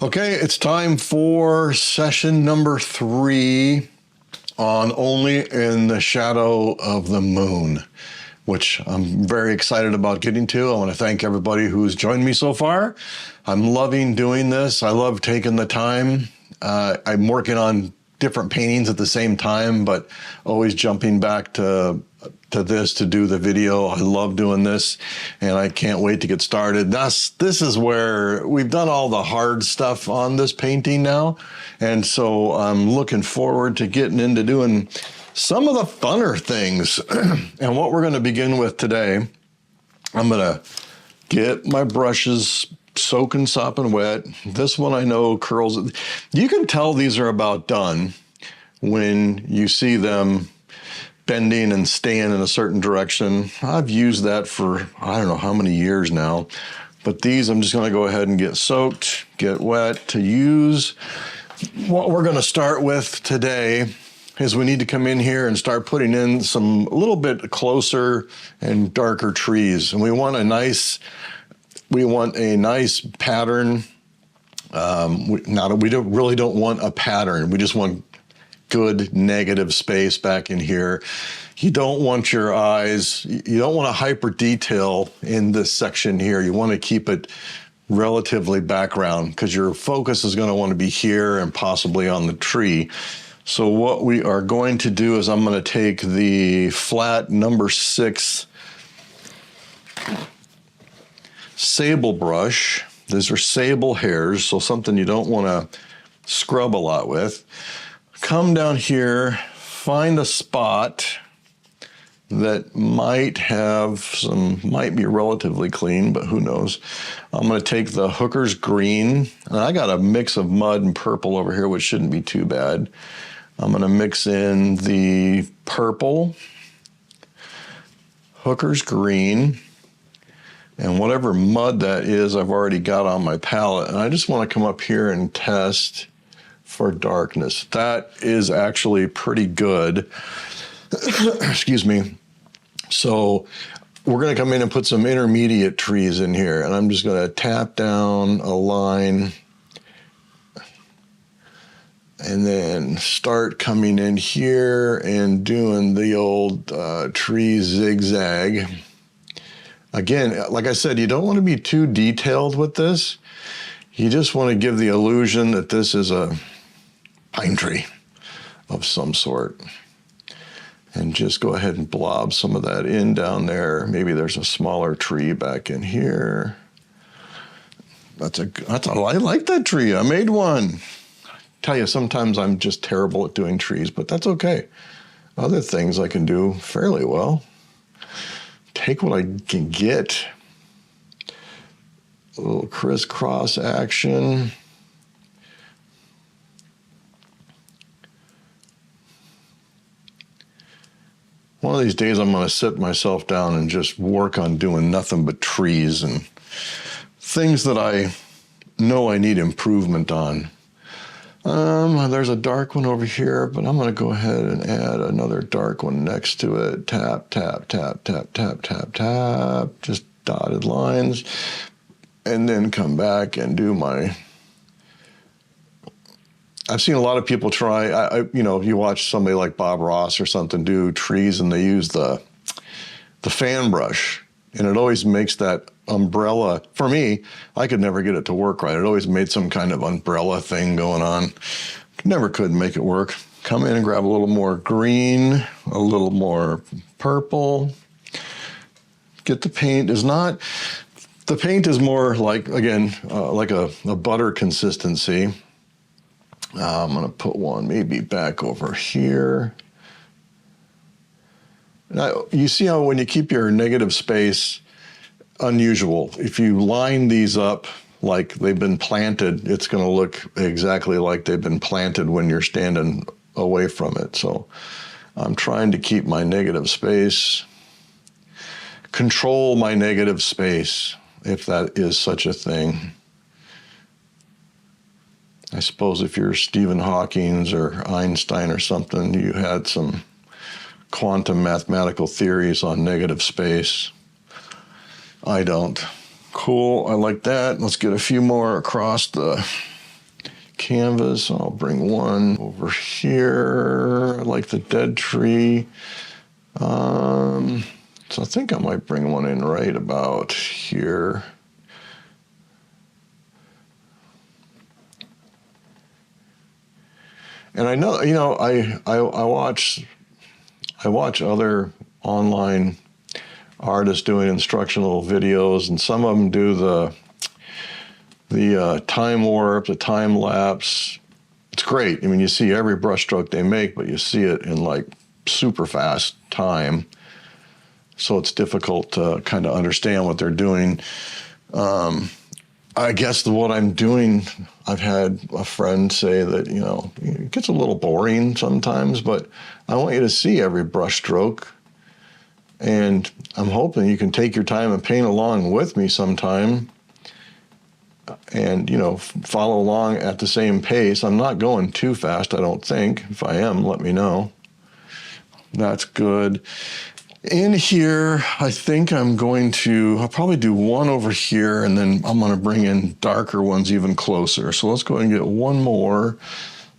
Okay, it's time for session number 3 on Only in the Shadow of the Moon, which I'm very excited about getting to. I want to thank everybody who's joined me so far. I'm loving doing this. I love taking the time. I'm working on different paintings at the same time, but always jumping back to this to do the video. I love doing this, and I can't wait to get started. This is where we've done all the hard stuff on this painting now, and so I'm looking forward to getting into doing some of the funner things. And what we're going to begin with today, I'm going to get my brushes soaking, sopping wet. This one I know curls. You can tell these are about done when you see them bending and staying in a certain direction. I've used that for I don't know how many years now, but these I'm just going to go ahead and get soaked, get wet to use. What we're going to start with today is we need to come in here and start putting in some a little bit closer and darker trees, and we want a nice pattern. We really don't want a pattern. We just want good negative space back in here. You don't want your eyes, you don't want to hyper detail in this section here. You want to keep it relatively background because your focus is going to want to be here and possibly on the tree. So what we are going to do is I'm going to take the flat number 6 sable brush. These are sable hairs, so something you don't want to scrub a lot with. Come down here, find a spot that might be relatively clean, but who knows. I'm going to take the Hooker's Green, and I got a mix of mud and purple over here, which shouldn't be too bad. I'm going to mix in the purple, Hooker's Green, and whatever mud that is I've already got on my palette. And I just want to come up here and test for darkness. That is actually pretty good. Excuse me. So we're going to come in and put some intermediate trees in here, and I'm just going to tap down a line and then start coming in here and doing the old tree zigzag. Again, like I said, you don't want to be too detailed with this. You just want to give the illusion that this is a pine tree of some sort. And just go ahead and blob some of that in down there. Maybe there's a smaller tree back in here. I like that tree. I made one. Tell you, sometimes I'm just terrible at doing trees, but that's okay. Other things I can do fairly well. Take what I can get. A little crisscross action. One of these days I'm going to sit myself down and just work on doing nothing but trees and things that I know I need improvement on. There's a dark one over here, but I'm going to go ahead and add another dark one next to it. Tap, tap, tap, tap, tap, tap, tap. Just dotted lines. And then come back and do my... I've seen a lot of people try, you watch somebody like Bob Ross or something do trees, and they use the fan brush, and it always makes that umbrella. For me, I could never get it to work right. It always made some kind of umbrella thing going on. Never could make it work. Come in and grab a little more green, a little more purple. Get the paint. The paint is more like, again, like a butter consistency. I'm going to put one maybe back over here. Now, you see how when you keep your negative space unusual, if you line these up like they've been planted, it's going to look exactly like they've been planted when you're standing away from it. So I'm trying to keep my negative space, control my negative space, if that is such a thing. I suppose if you're Stephen Hawking or Einstein or something, you had some quantum mathematical theories on negative space. I don't. Cool, I like that. Let's get a few more across the canvas. I'll bring one over here. I like the dead tree. So I think I might bring one in right about here. And I know, you know, I watch other online artists doing instructional videos, and some of them do the time warp, the time lapse. It's great. I mean, you see every brushstroke they make, but you see it in like super fast time. So it's difficult to kind of understand what they're doing. I guess what I'm doing, I've had a friend say that, you know, it gets a little boring sometimes, but I want you to see every brushstroke. And I'm hoping you can take your time and paint along with me sometime and, you know, follow along at the same pace. I'm not going too fast, I don't think. If I am, let me know. That's good. In here, I think I'll probably do one over here, and then I'm going to bring in darker ones even closer. So let's go ahead and get one more,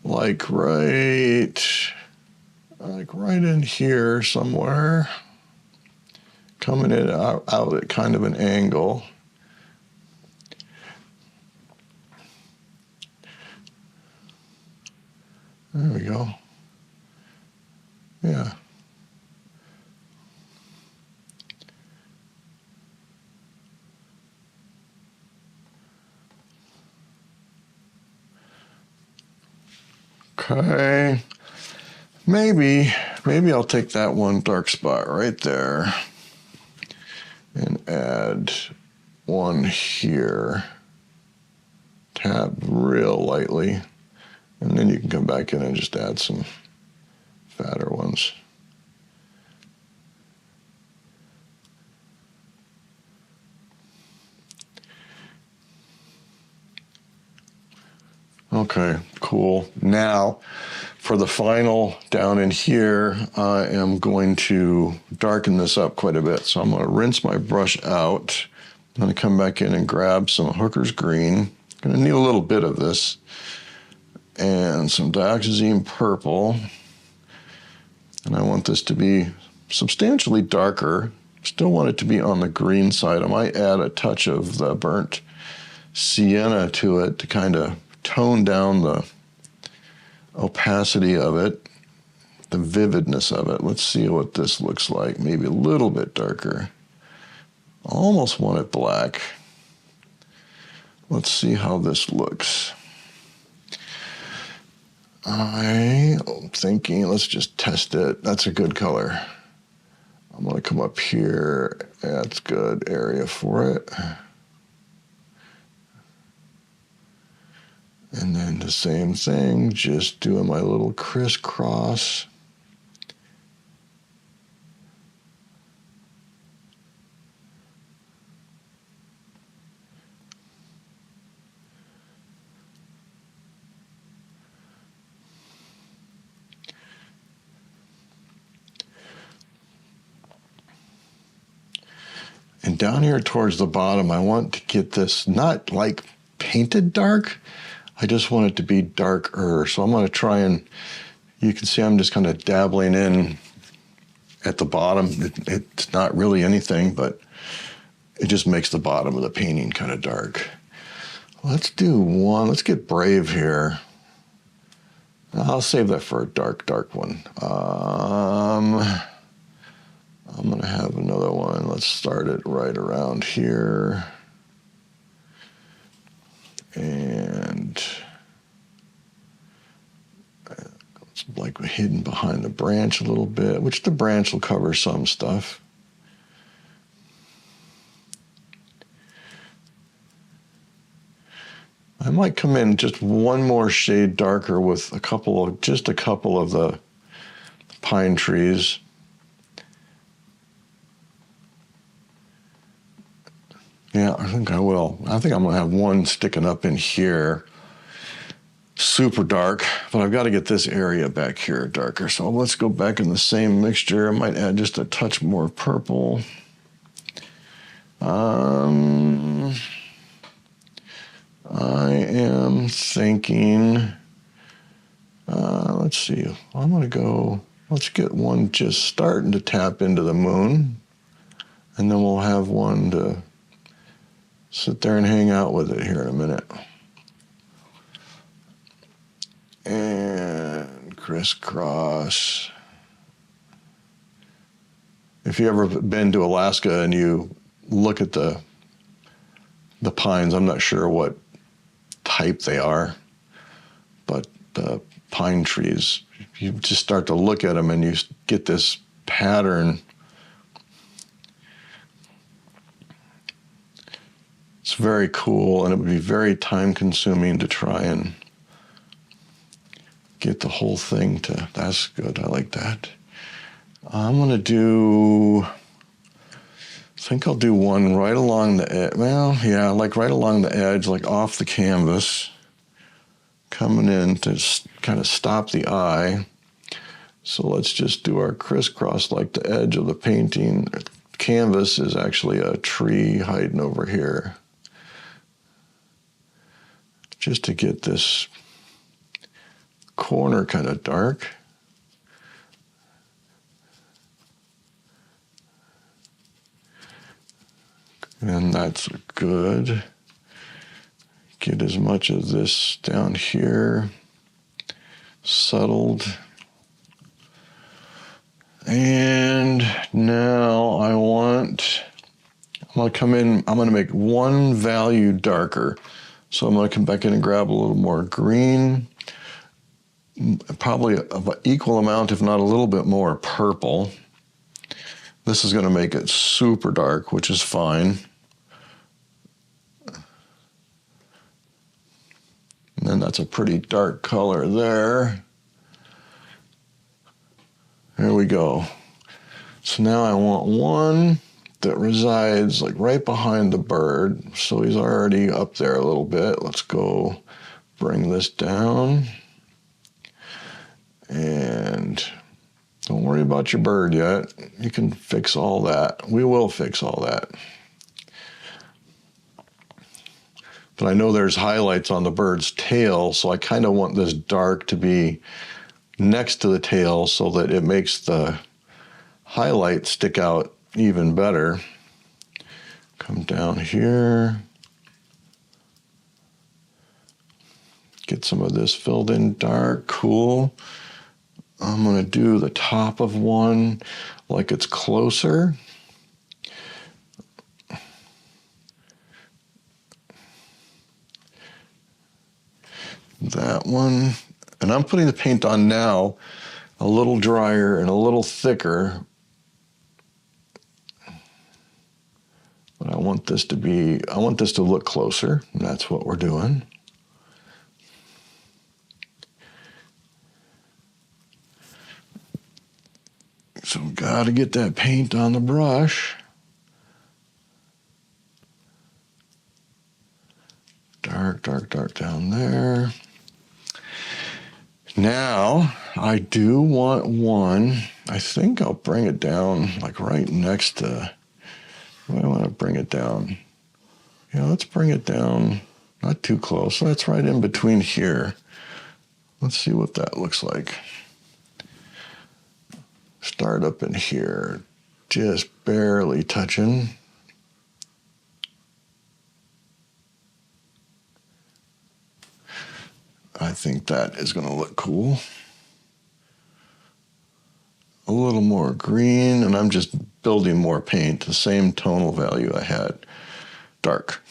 like right in here somewhere, coming in out at kind of an angle. There we go. Yeah. Okay, maybe I'll take that one dark spot right there and add one here. Tap real lightly, and then you can come back in and just add some fatter ones. Okay, cool. Now, for the final down in here, I am going to darken this up quite a bit. So I'm going to rinse my brush out. I'm going to come back in and grab some Hooker's Green. I'm going to need a little bit of this. And some dioxazine purple. And I want this to be substantially darker. Still want it to be on the green side. I might add a touch of the burnt sienna to it to kind of tone down the opacity of it, the vividness of it. Let's see what this looks like. Maybe a little bit darker. Almost want it black. Let's see how this looks. I'm thinking, let's just test it. That's a good color. I'm going to come up here. That's good area for it. And then the same thing, just doing my little crisscross. And down here towards the bottom, I want to get this not like painted dark. I just want it to be darker. So I'm going to try and, you can see I'm just kind of dabbling in at the bottom. It's not really anything, but it just makes the bottom of the painting kind of dark. Let's do one. Let's get brave here. I'll save that for a dark one. I'm going to have another one. Let's start it right around here. And it's like hidden behind the branch a little bit, which the branch will cover some stuff. I might come in just one more shade darker with just a couple of the pine trees. Yeah, I think I will. I think I'm going to have one sticking up in here, super dark, but I've got to get this area back here darker. So let's go back in the same mixture. I might add just a touch more purple. I am thinking, let's see, I'm going to go, let's get one just starting to tap into the moon, and then we'll have one to sit there and hang out with it here in a minute. And crisscross. If you've ever been to Alaska and you look at the pines, I'm not sure what type they are, but the pine trees, you just start to look at them and you get this pattern. It's very cool, and it would be very time consuming to try and get the whole thing to, that's good, I like that. I'm going to do, I think I'll do one right along the edge. Well, yeah, like right along the edge, like off the canvas, coming in to kind of stop the eye. So let's just do our crisscross like the edge of the painting. Canvas is actually a tree hiding over here. Just to get this corner kind of dark. And that's good. Get as much of this down here settled. And now I'm going to come in, I'm going to make one value darker. So I'm going to come back in and grab a little more green, probably of an equal amount, if not a little bit more purple. This is going to make it super dark, which is fine. And then that's a pretty dark color there. There we go. So now I want one that resides like right behind the bird. So he's already up there a little bit. Let's go bring this down. And don't worry about your bird yet. You can fix all that. We will fix all that. But I know there's highlights on the bird's tail, so I kind of want this dark to be next to the tail so that it makes the highlight stick out even better. Come down here. Get some of this filled in dark, cool. I'm going to do the top of one like it's closer. That one. And I'm putting the paint on now a little drier and a little thicker. But I want this to look closer, and that's what we're doing. So we've got to get that paint on the brush. Dark, dark, dark down there. Now, I do want one. I think I'll bring it down like right next to, I want to bring it down. Yeah, let's bring it down, not too close. That's right in between here. Let's see what that looks like. Start up in here, just barely touching. I think that is going to look cool. A little more green, and I'm just building more paint, the same tonal value I had. Dark.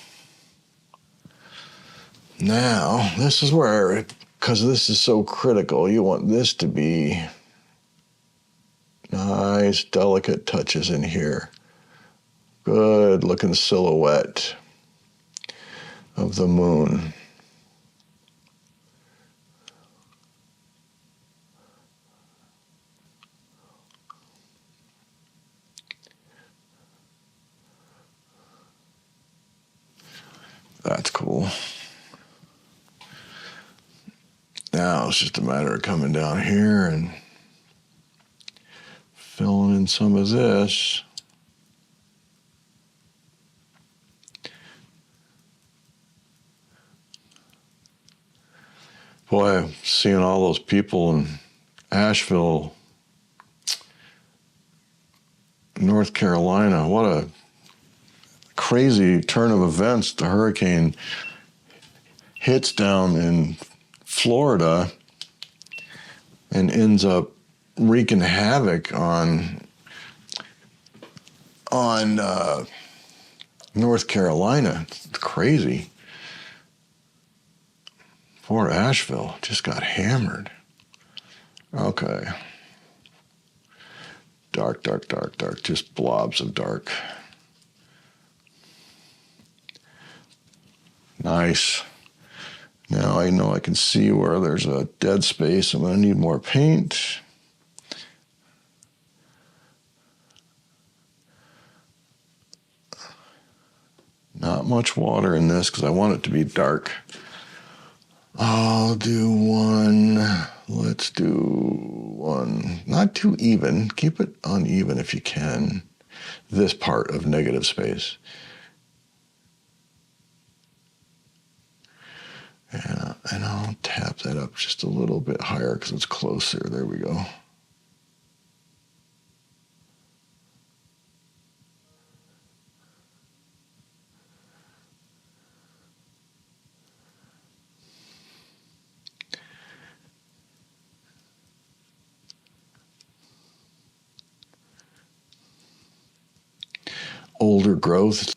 Now, this is where, because this is so critical, you want this to be nice, delicate touches in here. Good looking silhouette of the moon. That's cool. Now it's just a matter of coming down here and filling in some of this. Boy, seeing all those people in Asheville, North Carolina, what a crazy turn of events. The hurricane hits down in Florida and ends up wreaking havoc on North Carolina. It's crazy. Poor Asheville just got hammered. Okay. Dark, dark, dark, dark. Just blobs of dark. Nice. Now I know I can see where there's a dead space. I'm going to need more paint. Not much water in this because I want it to be dark. I'll do one. Let's do one. Not too even. Keep it uneven if you can. This part of negative space. Yeah, and I'll tap that up just a little bit higher because it's closer. There we go. Older growth.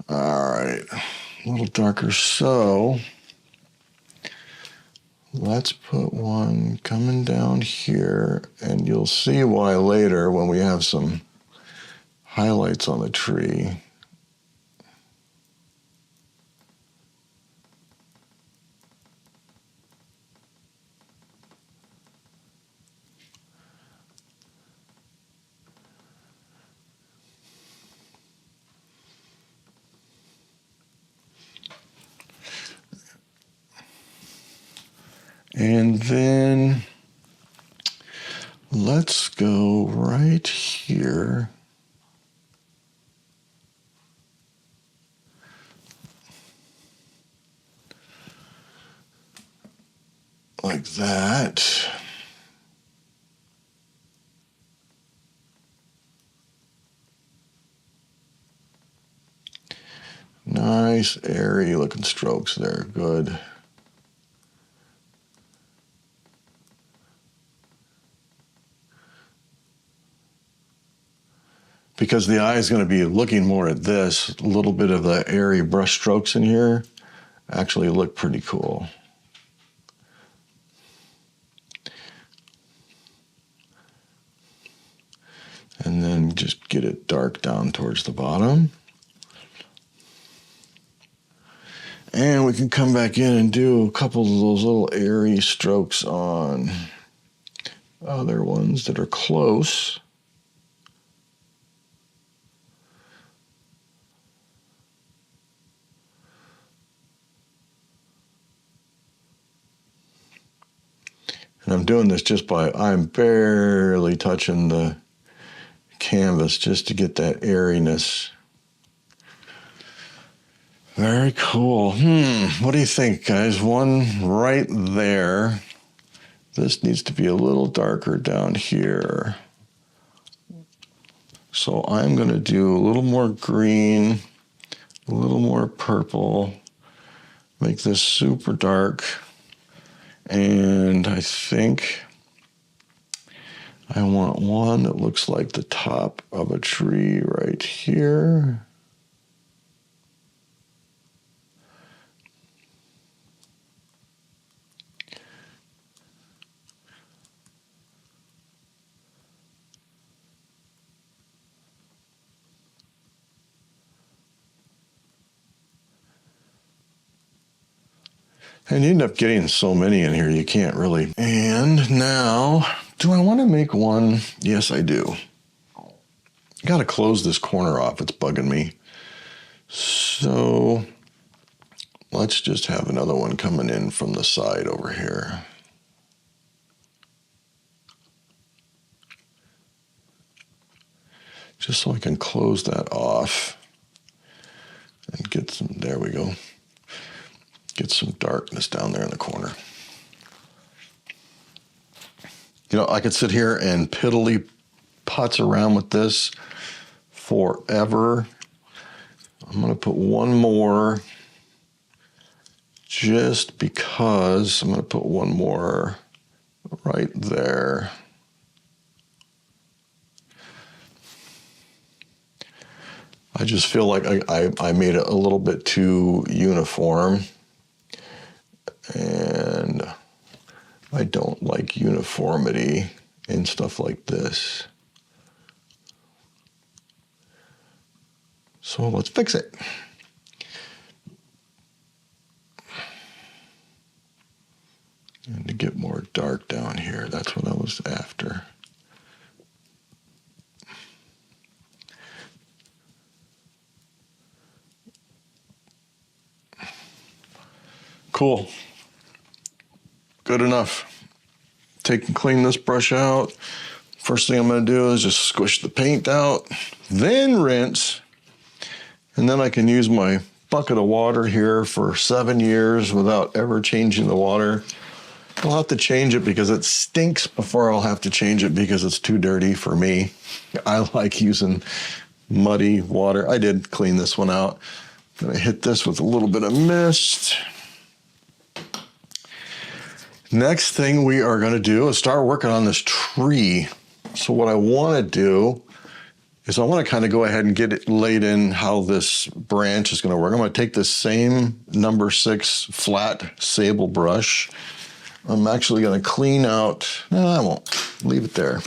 All right, a little darker. So let's put one coming down here, and you'll see why later when we have some highlights on the tree. And then let's go right here. Like that. Nice airy looking strokes there, good. Because the eye is going to be looking more at this, a little bit of the airy brush strokes in here actually look pretty cool. And then just get it dark down towards the bottom. And we can come back in and do a couple of those little airy strokes on other ones that are close. And I'm doing this just by, I'm barely touching the canvas just to get that airiness. Very cool. What do you think, guys? One right there. This needs to be a little darker down here. So I'm going to do a little more green, a little more purple, make this super dark. And I think I want one that looks like the top of a tree right here. And you end up getting so many in here, you can't really. And now, do I want to make one? Yes, I do. Got to close this corner off. It's bugging me. So let's just have another one coming in from the side over here. Just so I can close that off and get some, there we go. Get some darkness down there in the corner. You know, I could sit here and piddly putz around with this forever. I'm going to put one more just because. I'm going to put one more right there. I just feel like I made it a little bit too uniform, and I don't like uniformity in stuff like this. So let's fix it. And to get more dark down here, that's what I was after. Cool. Good enough. Take and clean this brush out. First thing I'm going to do is just squish the paint out, then rinse, and then I can use my bucket of water here for 7 years without ever changing the water. I'll have to change it because it stinks before I'll have to change it because it's too dirty for me. I like using muddy water. I did clean this one out. I'm going to hit this with a little bit of mist. Next thing we are going to do is start working on this tree. So what I want to do is I want to kind of go ahead and get it laid in how this branch is going to work. I'm going to take this same number 6 flat sable brush. I'm actually going to clean out, no, I won't, leave it there.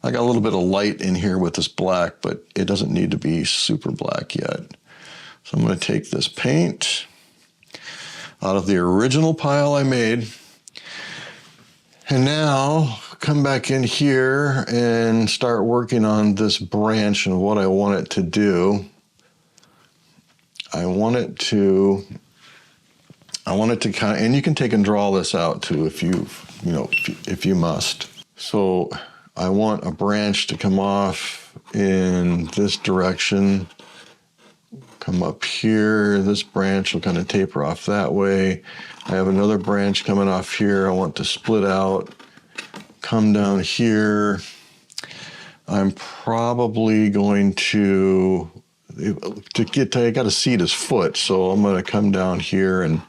I got a little bit of light in here with this black, but it doesn't need to be super black yet. So I'm going to take this paint out of the original pile I made. And now come back in here and start working on this branch and what I want it to do. I want it to kind of, and you can take and draw this out too if if you must. So I want a branch to come off in this direction, come up here. This branch will kind of taper off that way. I have another branch coming off here. I want to split out, come down here. I'm probably going to I got to seat his foot, so I'm going to come down here and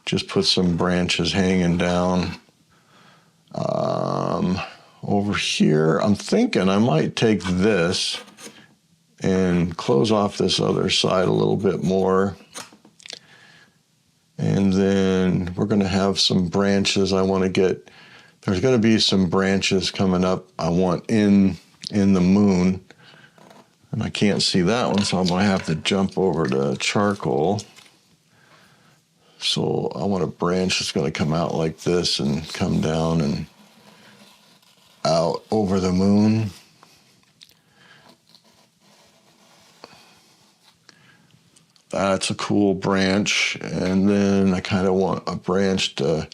just put some branches hanging down. Over here, I'm thinking I might take this and close off this other side a little bit more. And then we're going to have some branches I want to get. There's going to be some branches coming up I want in the moon. And I can't see that one, so I'm going to have to jump over to charcoal. So I want a branch that's going to come out like this and come down and out over the moon. That's a cool branch. And then I kind of want a branch to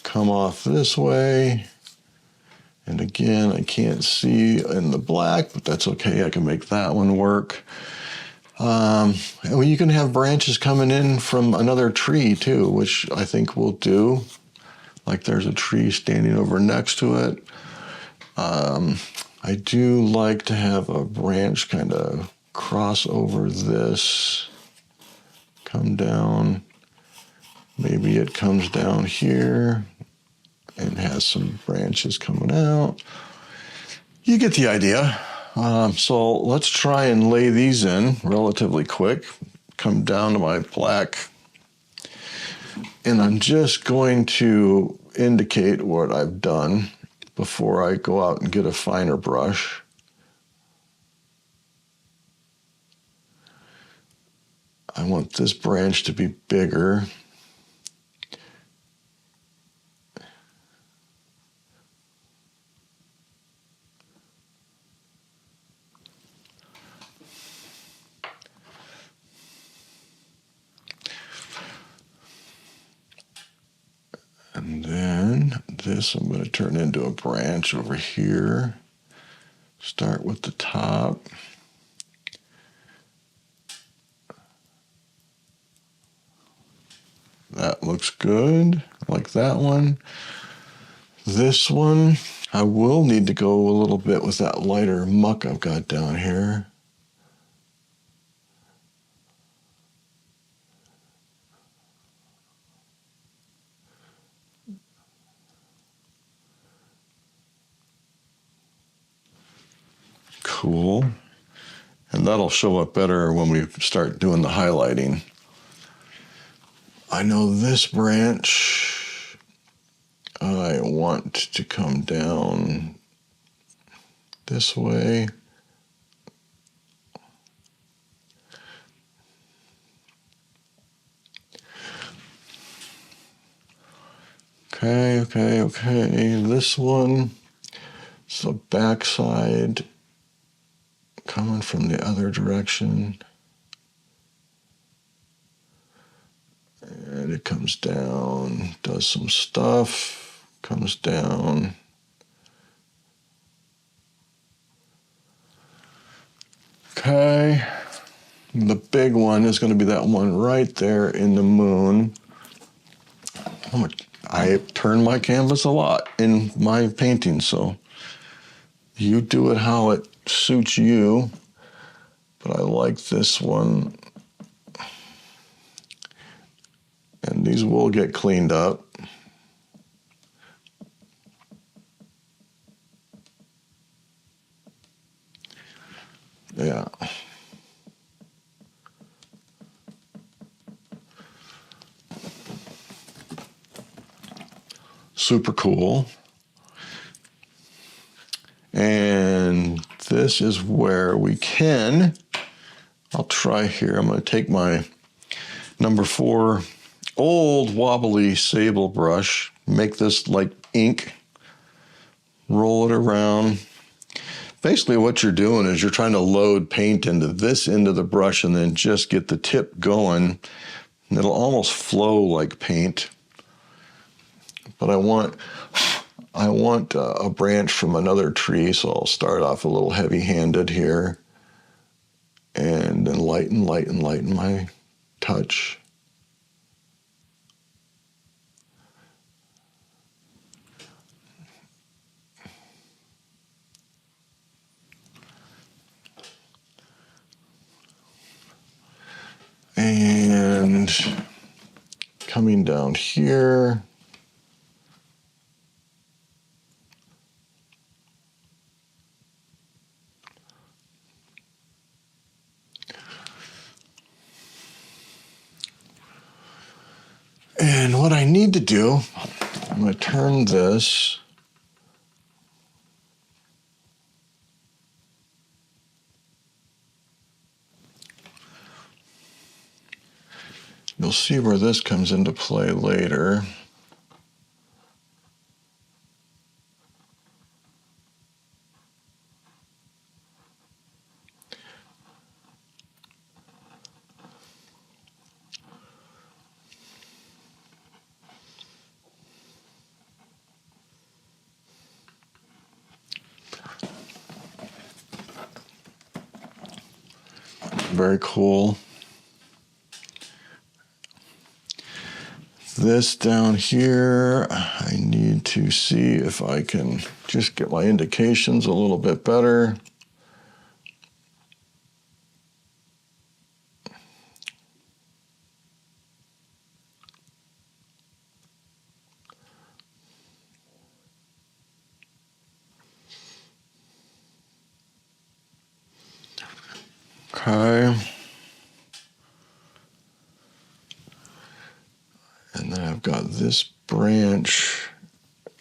come off this way. And again, I can't see in the black, but that's okay. I can make that one work. And you can have branches coming in from another tree too, which I think we'll do. Like there's a tree standing over next to it. I do like to have a branch kind of cross over this, come down. Maybe it comes down here and has some branches coming out. You get the idea. So let's try and lay these in relatively quick. Come down to my black. And I'm just going to indicate what I've done before I go out and get a finer brush. I want this branch to be bigger. then this I'm going to turn into a branch over here. Start with the top. That looks good. I like that one. This one, I will need to go a little bit with that lighter muck I've got down here. Cool. And that'll show up better when we start doing the highlighting. I know this branch, I want to come down this way. Okay. This one, it's the backside coming from the other direction. And it comes down, does some stuff, comes down. Okay. The big one is going to be that one right there in the moon. I turn my canvas a lot in my painting, so you do it how it suits you. But I like this one. And these will get cleaned up. Yeah. Super cool. And this is where we can, I'll try here. I'm going to take my number 4 old wobbly sable brush, make this like ink, roll it around. Basically what you're doing is you're trying to load paint into this end of the brush and then just get the tip going. And it'll almost flow like paint. But I want a branch from another tree, so I'll start off a little heavy-handed here and then lighten my touch. And coming down here, and what I need to do, I'm going to turn this you'll see where this comes into play later. Very cool. This down here, I need to see if I can just get my indications a little bit better. Okay. And then I've got this branch.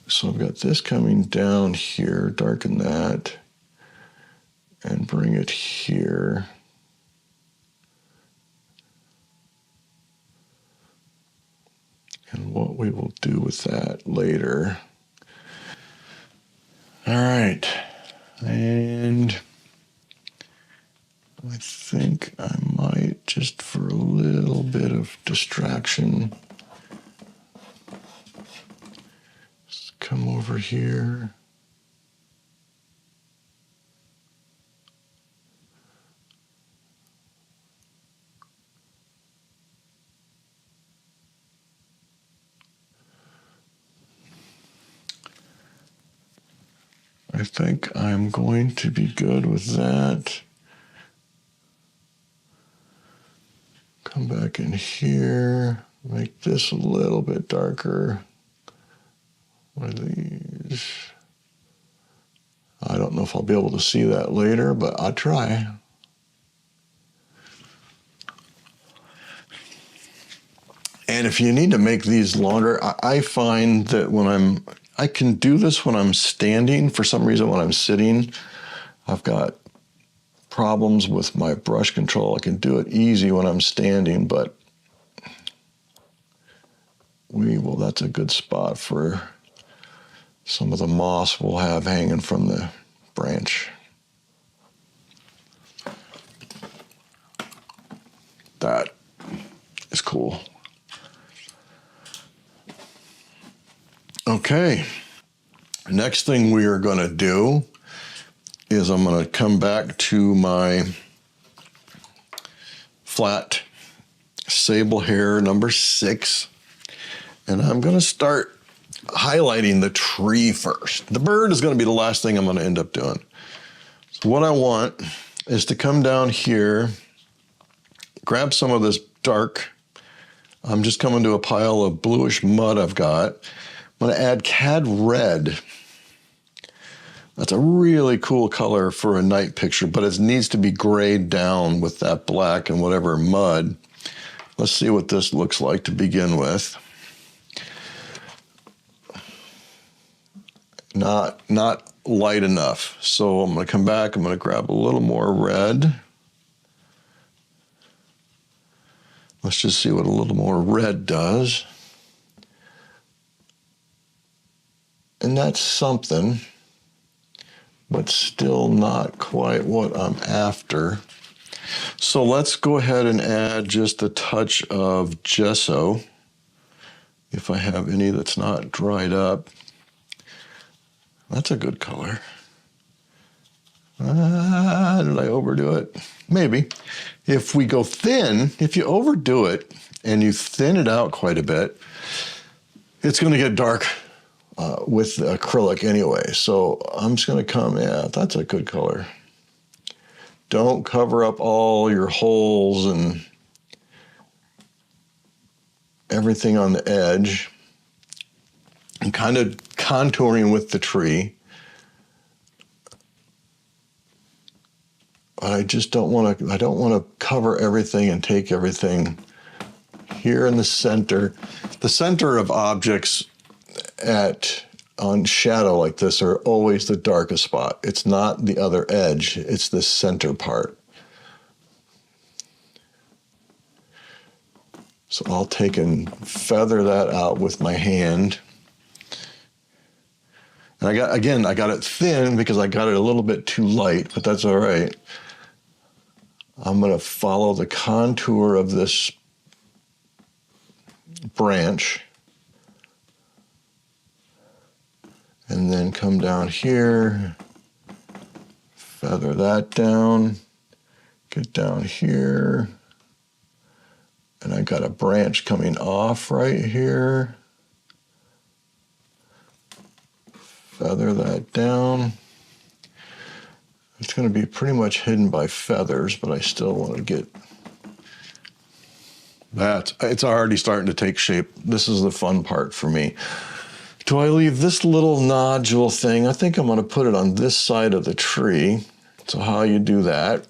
So I've got this coming down here, darken that, and bring it here. And what we will do with that later. All right. And I think I might, just for a little bit of distraction, come over here. I think I'm going to be good with that. Come back in here, make this a little bit darker. One of these. I don't know if I'll be able to see that later, but I'll try. And if you need to make these longer, I find that I can do this when I'm standing. For some reason, when I'm sitting, I've got problems with my brush control. I can do it easy when I'm standing, but that's a good spot for some of the moss we'll have hanging from the branch. That is cool. Okay, next thing we are going to do is I'm going to come back to my flat sable hair number 6, and I'm going to start highlighting the tree first. The bird is going to be the last thing I'm going to end up doing. So what I want is to come down here, grab some of this dark. I'm just coming to a pile of bluish mud I've got. I'm going to add cad red. That's a really cool color for a night picture, but it needs to be grayed down with that black and whatever mud. Let's see what this looks like to begin with. Not light enough. So I'm going to come back, I'm going to grab a little more red. Let's just see what a little more red does. And that's something, but still not quite what I'm after. So let's go ahead and add just a touch of gesso, if I have any that's not dried up. That's a good color. Did I overdo it? Maybe. If we go thin, if you overdo it and you thin it out quite a bit, it's going to get dark with the acrylic anyway. So I'm just going to come, yeah, that's a good color. Don't cover up all your holes and everything on the edge. I'm kind of contouring with the tree. I just don't want to cover everything and take everything here in the center. The center of objects on shadow like this are always the darkest spot. It's not the other edge, it's the center part. So I'll take and feather that out with my hand. And I got it thin because I got it a little bit too light, but that's all right. I'm going to follow the contour of this branch and then come down here, feather that down, get down here, and I got a branch coming off right here. Feather that down. It's going to be pretty much hidden by feathers, but I still want to get that. It's already starting to take shape. This is the fun part for me. Do I leave this little nodule thing? I think I'm going to put it on this side of the tree. So how you do that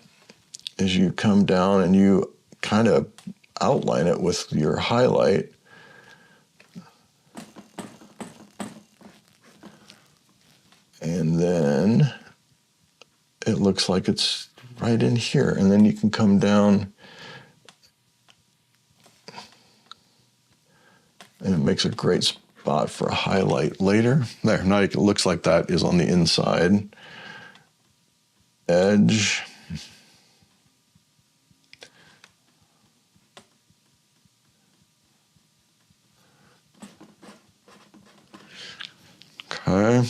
is you come down and you kind of outline it with your highlight. And then it looks like it's right in here. And then you can come down and it makes a great spot for a highlight later. There, now it looks like that is on the inside edge. Okay.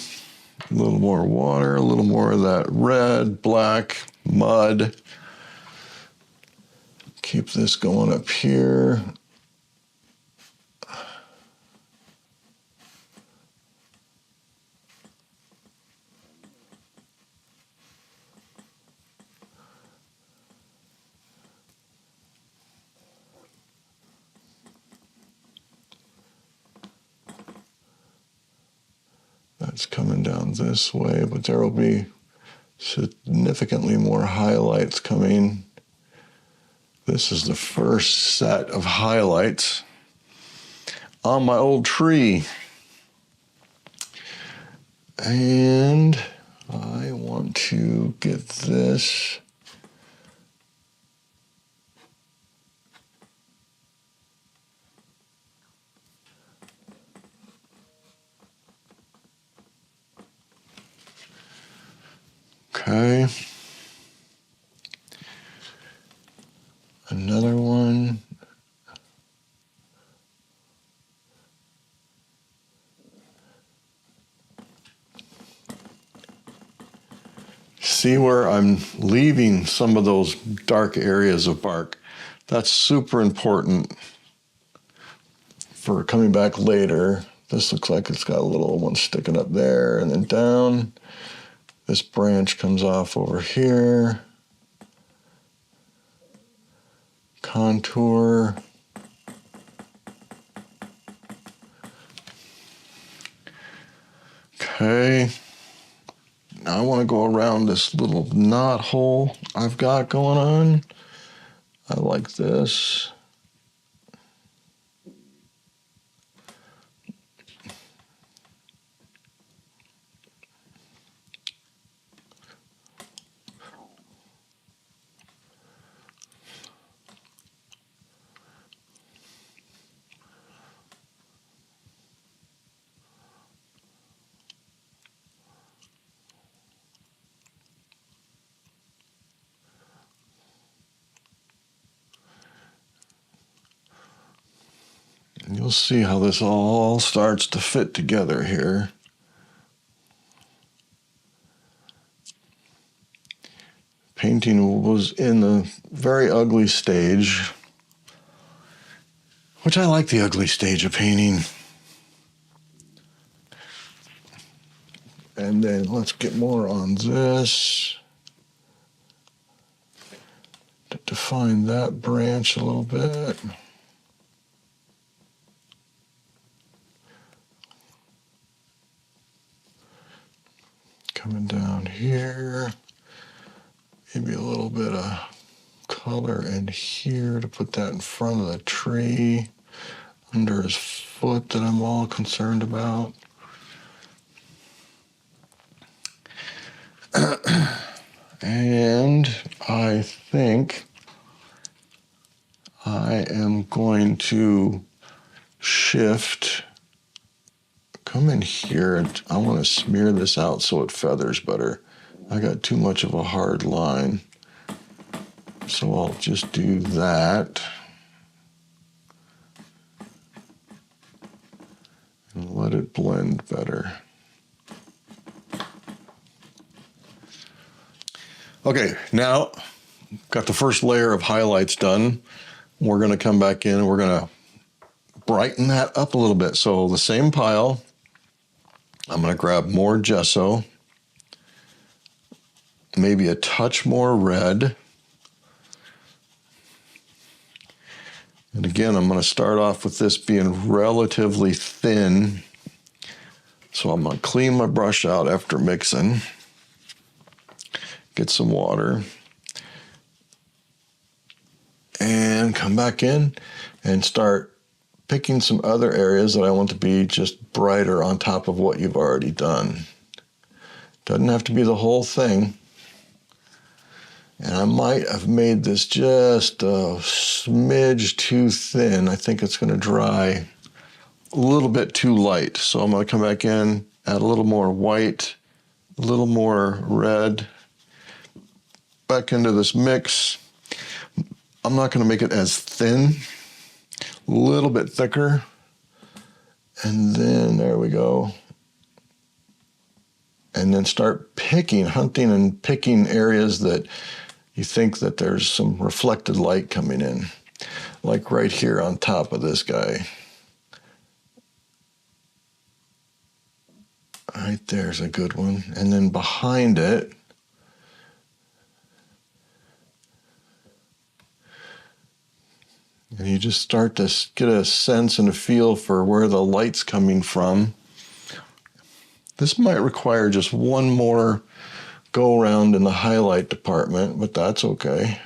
A little more water, a little more of that red, black, mud. Keep this going up here. That's coming down this way, but there will be significantly more highlights coming. This is the first set of highlights on my old tree. And I want to get this okay. Another one. See where I'm leaving some of those dark areas of bark? That's super important for coming back later. This looks like it's got a little one sticking up there and then down. This branch comes off over here. Contour. Okay. Now I want to go around this little knot hole I've got going on. I like this. And you'll see how this all starts to fit together here. Painting was in the very ugly stage, which I like the ugly stage of painting. And then let's get more on this to define that branch a little bit. Coming down here, maybe a little bit of color in here to put that in front of the tree, under his foot that I'm all concerned about. And I think I am going to shift, come in here, and I want to smear this out so it feathers better. I got too much of a hard line, so I'll just do that. And let it blend better. Okay, now got the first layer of highlights done. We're going to come back in and we're going to brighten that up a little bit. So the same pile, I'm going to grab more gesso, maybe a touch more red. And again, I'm going to start off with this being relatively thin. So I'm going to clean my brush out after mixing. Get some water. And come back in and start picking some other areas that I want to be just brighter on top of what you've already done. Doesn't have to be the whole thing. And I might have made this just a smidge too thin. I think it's going to dry a little bit too light. So I'm going to come back in, add a little more white, a little more red, back into this mix. I'm not going to make it as thin, a little bit thicker. And then there we go. and then start hunting and picking areas that you think that there's some reflected light coming in. Like right here on top of this guy. Right there's a good one. And then behind it, and you just start to get a sense and a feel for where the light's coming from. This might require just one more go around in the highlight department, but that's okay.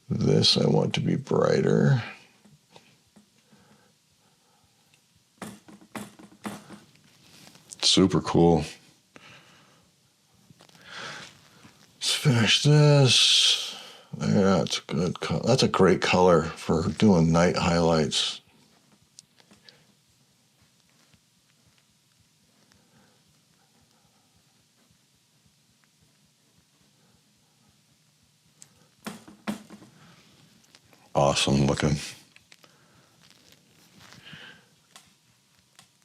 This I want to be brighter. Super cool. Let's finish this. Yeah, that's a good color. That's a great color for doing night highlights. Awesome looking.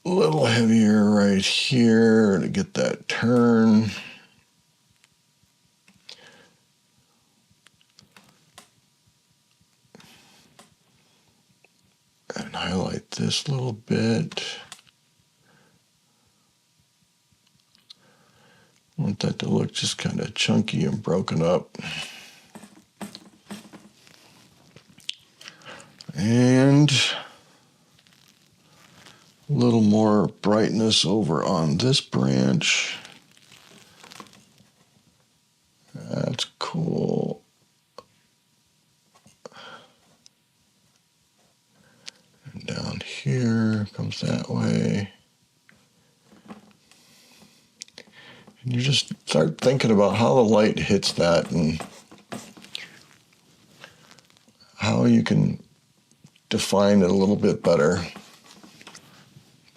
A little heavier right here to get that turn. And highlight this a little bit. I want that to look just kind of chunky and broken up. And a little more brightness over on this branch. That's cool. And down here comes that way. And you just start thinking about how the light hits that and how you can define it a little bit better.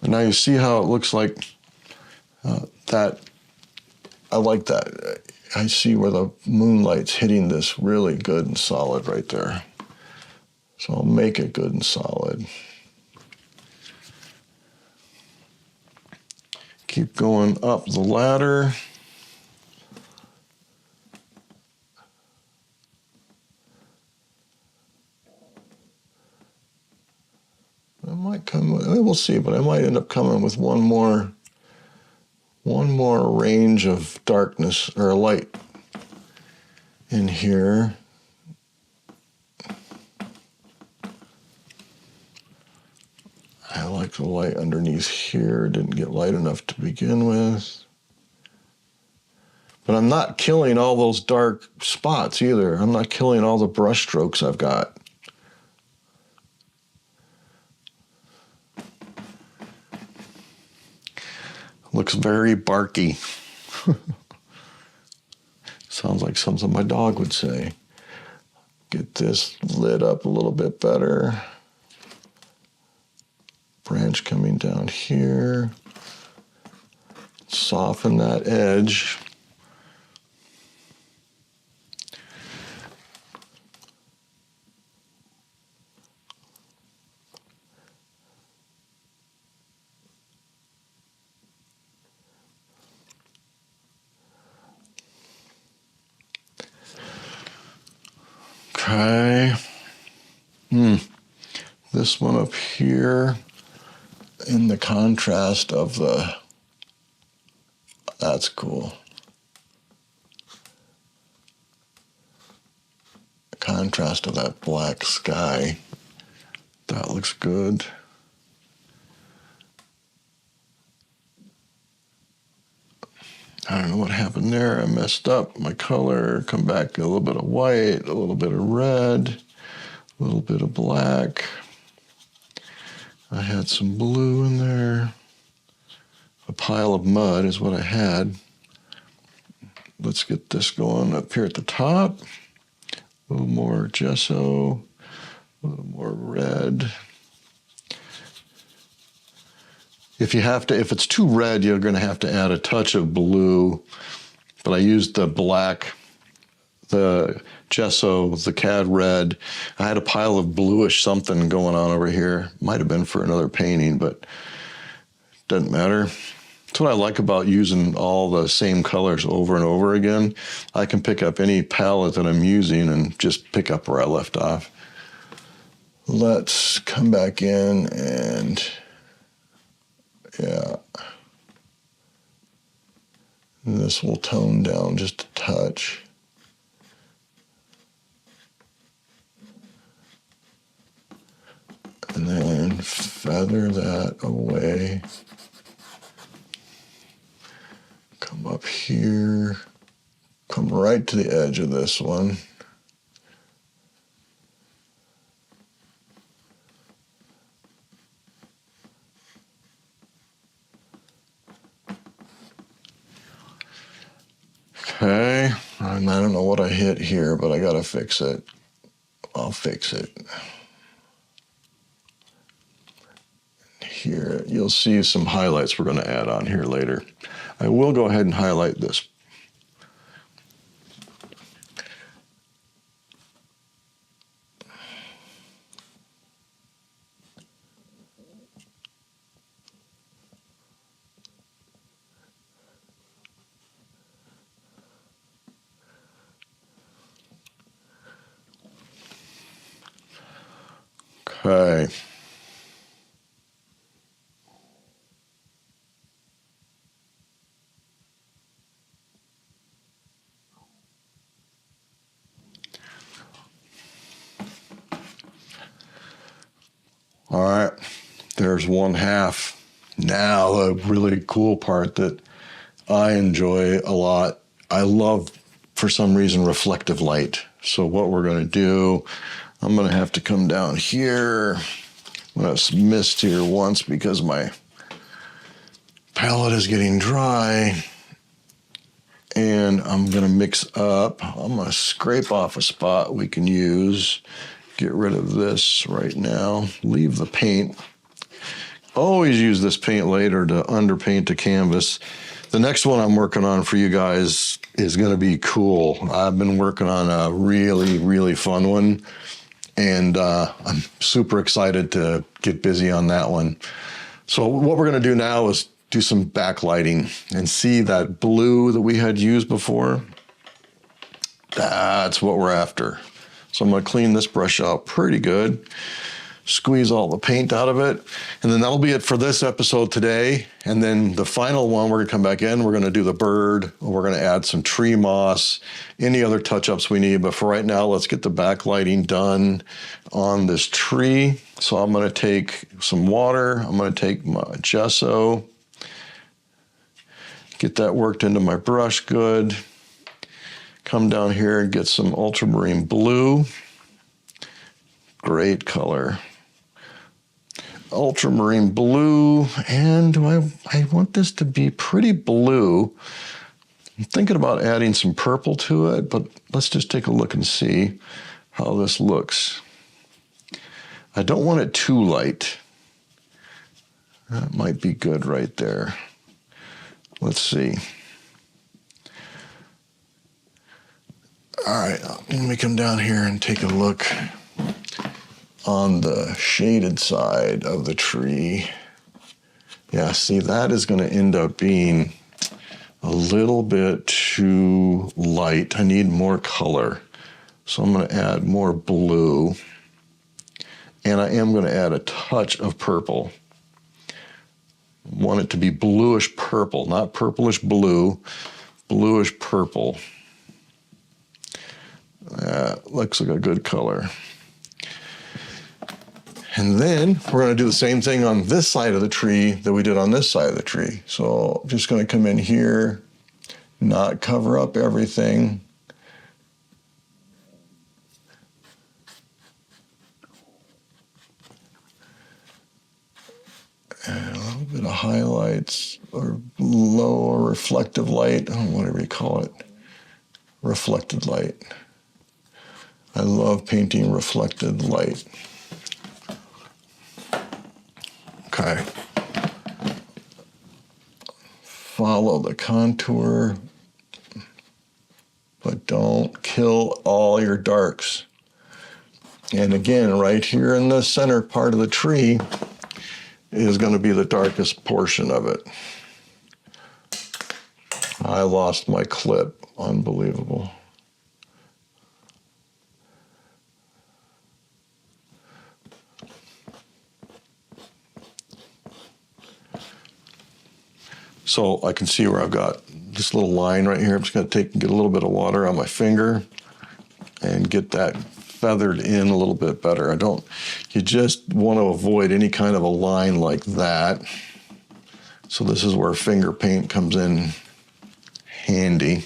But now you see how it looks like that. I like that. I see where the moonlight's hitting this really good and solid right there. So I'll make it good and solid. Keep going up the ladder. I might come, we'll see, but I might end up coming with one more range of darkness or light in here. I like the light underneath here. Didn't get light enough to begin with. But I'm not killing all those dark spots either. I'm not killing all the brush strokes I've got. Looks very barky. Sounds like something my dog would say. Get this lit up a little bit better. Branch coming down here. Soften that edge. Okay. This one up here in the contrast of the, that's cool. The contrast of that black sky, that looks good. I don't know what happened there. I messed up my color. Come back a little bit of white, a little bit of red, a little bit of black. I had some blue in there. A pile of mud is what I had. Let's get this going up here at the top. A little more gesso, a little more red. If it's too red, you're going to have to add a touch of blue. But I used the black the gesso, the cad red. I had a pile of bluish something going on over here. Might have been for another painting, but doesn't matter. That's what I like about using all the same colors over and over again. I can pick up any palette that I'm using and just pick up where I left off. Let's come back in and, yeah. This will tone down just a touch. And then feather that away. Come up here, come right to the edge of this one. Okay, and I don't know what I hit here, but I gotta fix it. I'll fix it. Here, you'll see some highlights we're gonna add on here later. I will go ahead and highlight this. Okay. All right, there's one half. Now the really cool part that I enjoy a lot, I love, for some reason, reflective light. So what we're gonna do, I'm gonna have to come down here. I'm gonna mist here once because my palette is getting dry. And I'm gonna mix up, I'm gonna scrape off a spot we can use. Get rid of this right now, leave the paint. Always use this paint later to underpaint the canvas. The next one I'm working on for you guys is gonna be cool. I've been working on a really, really fun one, and I'm super excited to get busy on that one. So what we're gonna do now is do some backlighting and see that blue that we had used before. That's what we're after. So I'm gonna clean this brush out pretty good, squeeze all the paint out of it, and then that'll be it for this episode today. And then the final one, we're gonna come back in, we're gonna do the bird, we're gonna add some tree moss, any other touch-ups we need. But for right now, let's get the backlighting done on this tree. So I'm gonna take some water, I'm gonna take my gesso, get that worked into my brush good. Come down here and get some ultramarine blue. Great color. Ultramarine blue, and I want this to be pretty blue. I'm thinking about adding some purple to it, but let's just take a look and see how this looks. I don't want it too light. That might be good right there. Let's see. All right, let me come down here and take a look on the shaded side of the tree. Yeah, see, that is going to end up being a little bit too light. I need more color. So I'm going to add more blue. And I am going to add a touch of purple. I want it to be bluish purple, not purplish blue, bluish purple. Looks like a good color. And then we're going to do the same thing on this side of the tree that we did on this side of the tree. So I'm just going to come in here, not cover up everything. And a little bit of highlights or low or reflective light, whatever you call it, reflected light. I love painting reflected light. Okay. Follow the contour, but don't kill kill all your darks. And again, right here in the center part of the tree is going to be the darkest portion of it. I lost my clip. Unbelievable. So I can see where I've got this little line right here. I'm just going to get a little bit of water on my finger and get that feathered in a little bit better. You just want to avoid any kind of a line like that. So this is where finger paint comes in handy.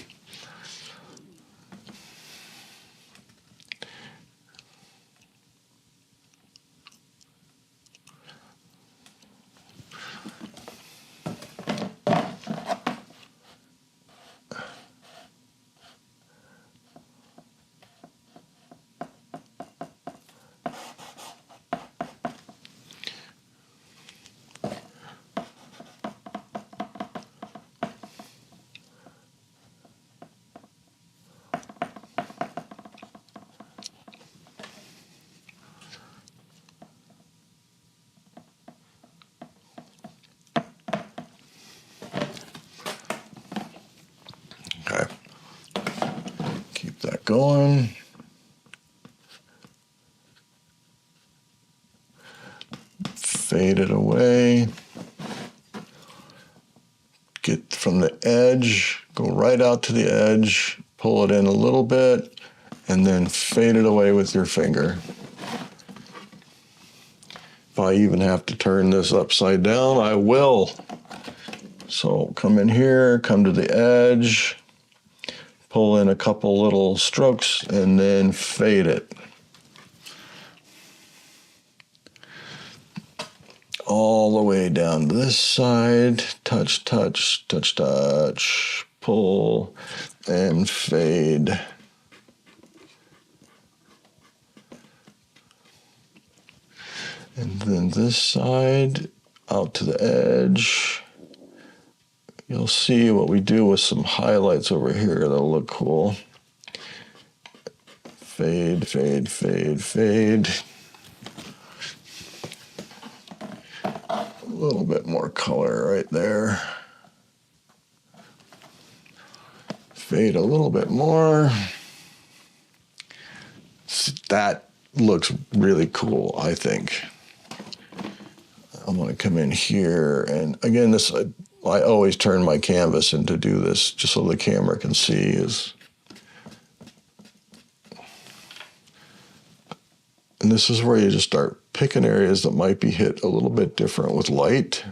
Okay, keep that going. Fade it away. Get from the edge, go right out to the edge, pull it in a little bit, and then fade it away with your finger. If I even have to turn this upside down, I will. So come in here, come to the edge, pull in a couple little strokes, and then fade it. All the way down to this side, touch, touch, touch, touch, pull, and fade. And then this side, out to the edge. You'll see what we do with some highlights over here. That'll look cool. Fade, fade, fade, fade. A little bit more color right there. Fade a little bit more. That looks really cool, I think. I'm going to come in here, and again, I always turn my canvas in to do this, just so the camera can see. And this is where you just start picking areas that might be hit a little bit different with light.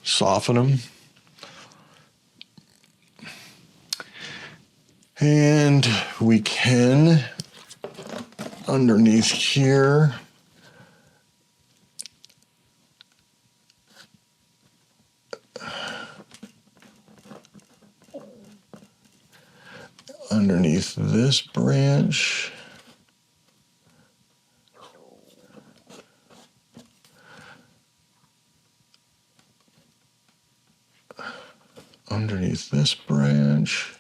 Soften them. And we can, underneath here, underneath this branch, underneath this branch,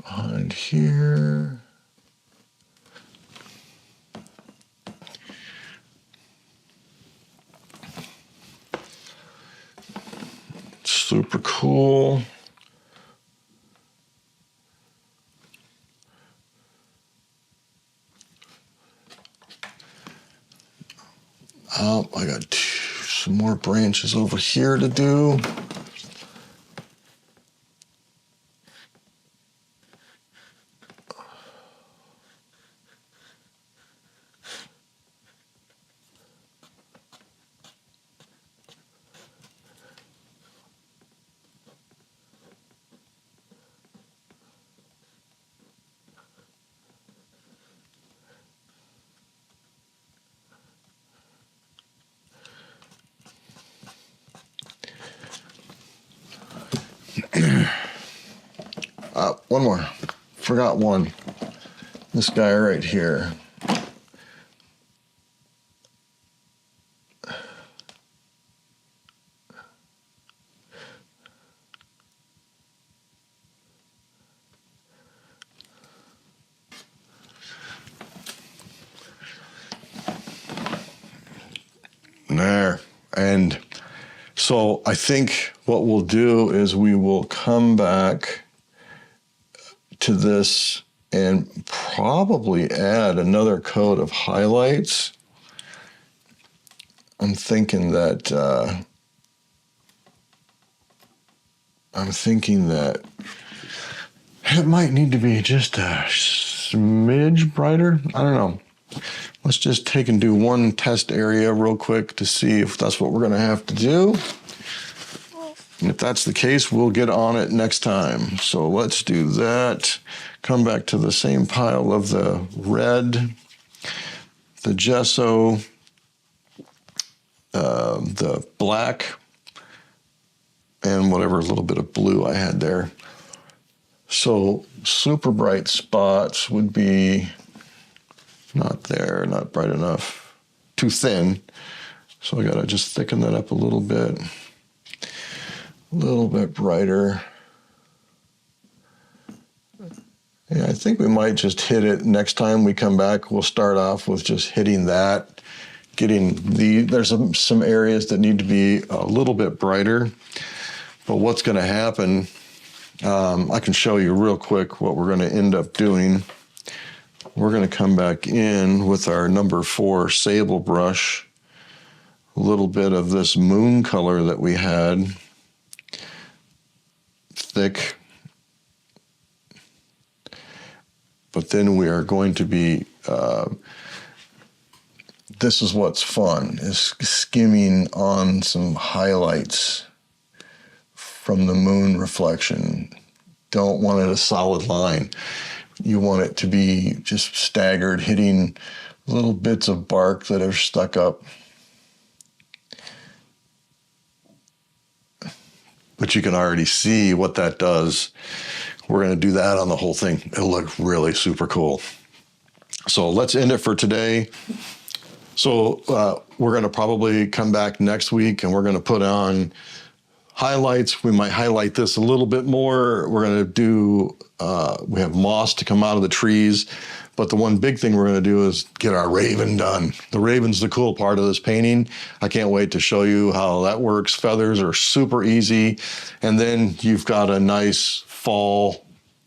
behind here, super cool. I got some more branches over here to do. One more. Forgot one. This guy right here. end. So I think what we'll do is we will come back to this and probably add another coat of highlights. I'm thinking that it might need to be just a smidge brighter. I don't know. Let's just take and do one test area real quick to see if that's what we're going to have to do. And if that's the case, we'll get on it next time. So let's do that. Come back to the same pile of the red, the gesso, the black, and whatever little bit of blue I had there. So super bright spots would be not there, not bright enough, too thin. So I gotta just thicken that up a little bit brighter. Yeah, I think we might just hit it. Next time we come back, we'll start off with just hitting that, there's some areas that need to be a little bit brighter. But what's gonna happen, I can show you real quick what we're gonna end up doing. We're gonna come back in with our number 4 sable brush, a little bit of this moon color that we had, thick. But then we are going to be, this is what's fun, is skimming on some highlights from the moon reflection. Don't want it a solid line. You want it to be just staggered, hitting little bits of bark that are stuck up. But you can already see what that does. We're going to do that on the whole thing. It'll look really super cool. So let's end it for today. So we're going to probably come back next week and we're going to put on highlights. We might highlight this a little bit more. We're going to do, we have moss to come out of the trees, but the one big thing we're going to do is get our raven done. The raven's the cool part of this painting. I can't wait to show you how that works. Feathers are super easy. And then you've got a nice fall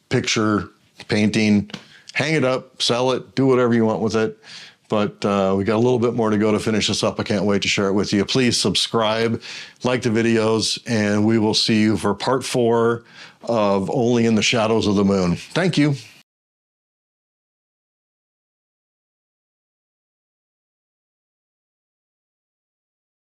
picture painting. Hang it up, sell it, do whatever you want with it. But we got a little bit more to go to finish this up. I can't wait to share it with you. Please subscribe, like the videos, and we will see you for part 4 of Only in the Shadows of the Moon. Thank you.